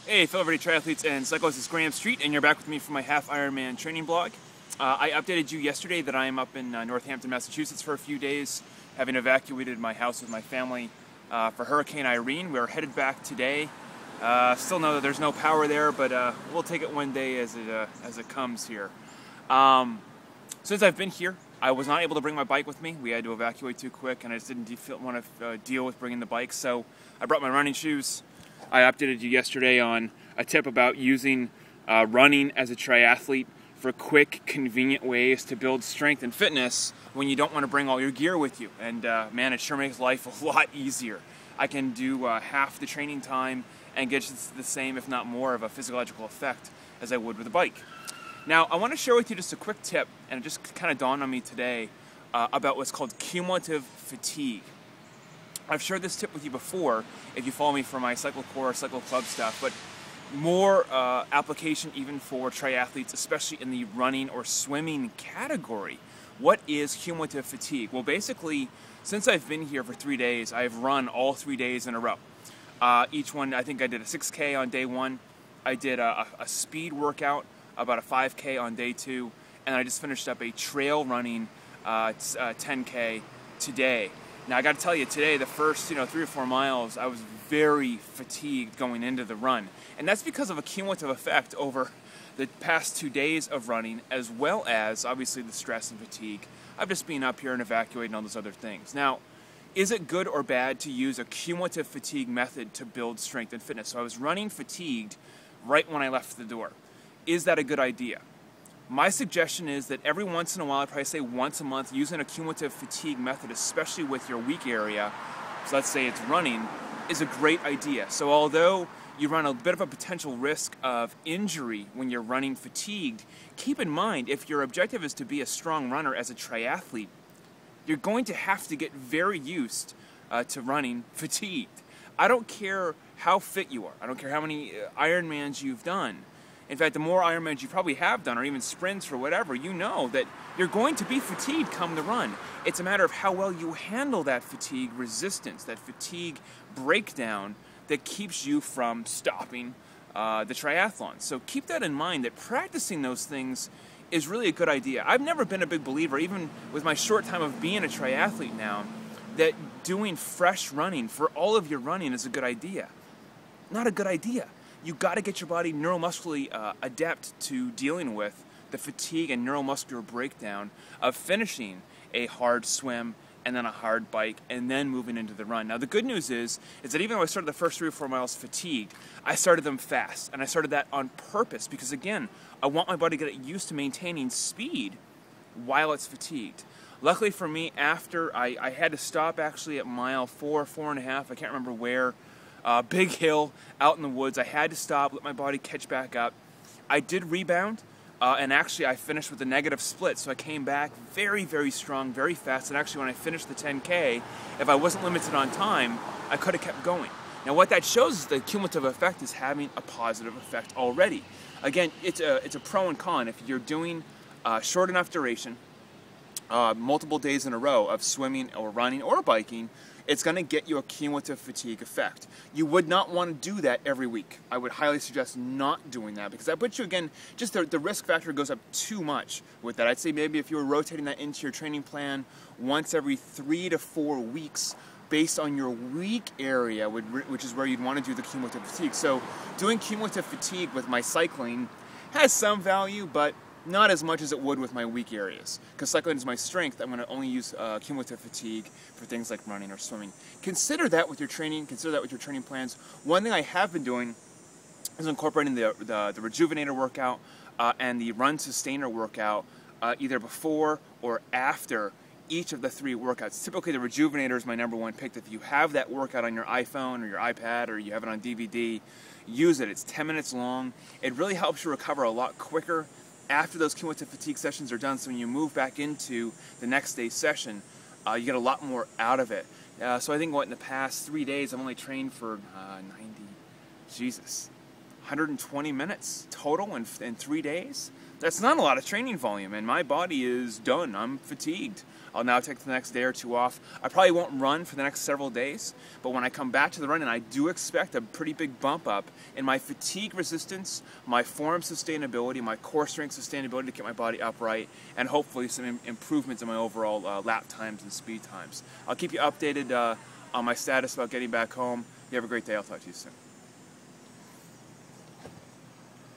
Hey, fellow everyday triathletes and cyclists, it's Graham Street, and you're back with me for my half Ironman training blog. I updated you yesterday that I am up in Northampton, Massachusetts for a few days, having evacuated my house with my family for Hurricane Irene. We're headed back today. Still know that there's no power there, but we'll take it one day as it comes here. Since I've been here, I was not able to bring my bike with me. We had to evacuate too quick, and I just didn't want to deal with bringing the bike, so I brought my running shoes. I updated you yesterday on a tip about using running as a triathlete for quick, convenient ways to build strength and fitness when you don't want to bring all your gear with you. And man, it sure makes life a lot easier. I can do half the training time and get the same, if not more, of a physiological effect as I would with a bike. Now, I want to share with you just a quick tip, and it just kind of dawned on me today about what's called cumulative fatigue. I've shared this tip with you before if you follow me for my Cycle Core, Cycle Club stuff, but more application even for triathletes, especially in the running or swimming category. What is cumulative fatigue? Well, basically, since I've been here for 3 days, I've run all 3 days in a row. Each one, I think I did a 6K on day one. I did a speed workout, about a 5K on day two, and I just finished up a trail running 10K today. Now I got to tell you, today the first 3 or 4 miles I was very fatigued going into the run, and that's because of a cumulative effect over the past 2 days of running, as well as obviously the stress and fatigue of just being up here and evacuating all those other things. Now, is it good or bad to use a cumulative fatigue method to build strength and fitness? So I was running fatigued right when I left the door. Is that a good idea? My suggestion is that every once in a while, I'd probably say once a month, using a cumulative fatigue method, especially with your weak area, so let's say it's running, is a great idea. So although you run a bit of a potential risk of injury when you're running fatigued, keep in mind, if your objective is to be a strong runner as a triathlete, you're going to have to get very used to running fatigued. I don't care how fit you are. I don't care how many Ironmans you've done. In fact, the more Ironmans you probably have done, or even sprints or whatever, you know that you're going to be fatigued come the run. It's a matter of how well you handle that fatigue resistance, that fatigue breakdown that keeps you from stopping the triathlon. So keep that in mind, that practicing those things is really a good idea. I've never been a big believer, even with my short time of being a triathlete now, that doing fresh running for all of your running is a good idea. Not a good idea. You got to get your body neuromuscularly adept to dealing with the fatigue and neuromuscular breakdown of finishing a hard swim and then a hard bike and then moving into the run. Now the good news is that even though I started the first 3 or 4 miles fatigued, I started them fast, and I started that on purpose because again, I want my body to get used to maintaining speed while it's fatigued. Luckily for me, after I had to stop actually at mile 4.5, I can't remember where. Big hill out in the woods. I had to stop, let my body catch back up. I did rebound, and actually I finished with a negative split, so I came back very, very strong, very fast, and actually when I finished the 10K, if I wasn't limited on time, I could have kept going. Now what that shows is the cumulative effect is having a positive effect already. Again, it's a pro and con. If you're doing short enough duration, multiple days in a row of swimming or running or biking, it's going to get you a cumulative fatigue effect. You would not want to do that every week. I would highly suggest not doing that because that puts you, again, just the risk factor goes up too much with that. I'd say maybe if you were rotating that into your training plan once every 3 to 4 weeks based on your weak area, which is where you'd want to do the cumulative fatigue. So doing cumulative fatigue with my cycling has some value, but not as much as it would with my weak areas. Because cycling is my strength, I'm going to only use cumulative fatigue for things like running or swimming. Consider that with your training, consider that with your training plans. One thing I have been doing is incorporating the Rejuvenator workout and the Run Sustainer workout either before or after each of the 3 workouts. Typically the Rejuvenator is my #1 pick. If you have that workout on your iPhone or your iPad or you have it on DVD, use it. It's 10 minutes long. It really helps you recover a lot quicker after those cumulative fatigue sessions are done, so when you move back into the next day's session, you get a lot more out of it. So I think in the past 3 days, I've only trained for 120 minutes total in 3 days. That's not a lot of training volume, and my body is done. I'm fatigued. I'll now take the next day or two off. I probably won't run for the next several days, but when I come back to the running, I do expect a pretty big bump up in my fatigue resistance, my form sustainability, my core strength sustainability to keep my body upright, and hopefully some improvements in my overall lap times and speed times. I'll keep you updated on my status about getting back home. You have a great day. I'll talk to you soon.